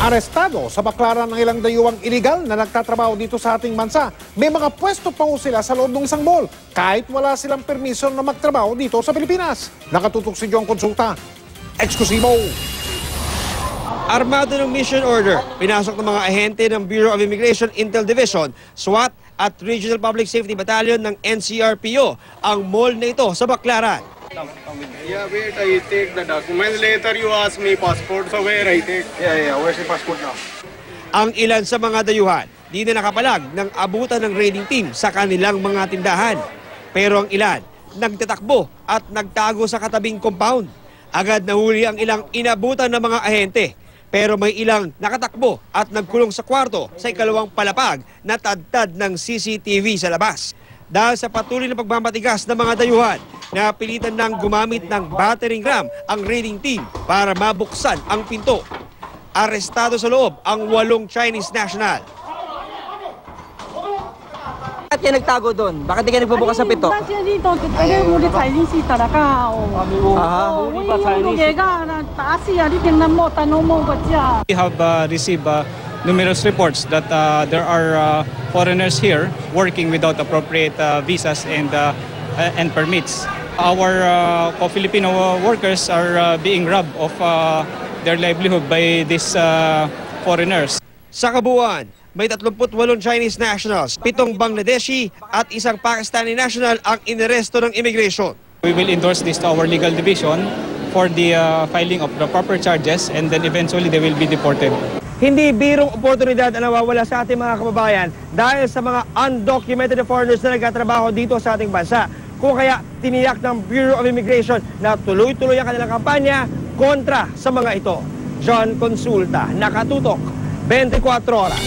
Arestado sa baklaran ng ilang dayuhang iligal na nagtatrabaho dito sa ating bansa. May mga pwesto pa sila sa loob ng isang mall kahit wala silang permiso na magtrabaho dito sa Pilipinas. Nakatutok si John Consulta. Eksklusibo. Armado ng mission order, pinasok ng mga ahente ng Bureau of Immigration Intel Division, SWAT at Regional Public Safety Battalion ng NCRPO ang mall na ito sa Baclaran. Yeah, wait, I take the documents. Later you ask me passport, so where I take? Yeah, where's the passport now? Ang ilan sa mga dayuhan, di na nakapalag ng abutan ng raiding team sa kanilang mga tindahan. Pero ang ilan, nagtatakbo at nagtago sa katabing compound. Agad nahuli ang ilang inabutan ng mga ahente. Pero may ilang nakatakbo at nagkulong sa kwarto sa ikalawang palapag na tadtad ng CCTV sa labas. Dahil sa patuloy na pagmamatigas ng mga dayuhan, napilitan ng gumamit ng battering ram ang raiding team para mabuksan ang pinto. Arestado sa loob ang 8 Chinese national. Bakit kayo nagtago doon? Bakit di kayo nagbubukas sa pinto? We have received numerous reports that there are foreigners here working without appropriate visas and permits. Our co-Filipino workers are being robbed of their livelihood by these foreigners. Sa kabuuan, may 38 Chinese nationals, 7 Bangladeshi at 1 Pakistani national ang inaresto ng immigration. We will endorse this to our legal division for the filing of the proper charges, and then eventually they will be deported. Hindi birong oportunidad ang nawawala sa ating mga kababayan dahil sa mga undocumented foreigners na nagtatrabaho dito sa ating bansa. Kung kaya tiniyak ng Bureau of Immigration na tuloy-tuloy ang kanilang kampanya kontra sa mga ito. John Consulta, nakatutok, 24 oras.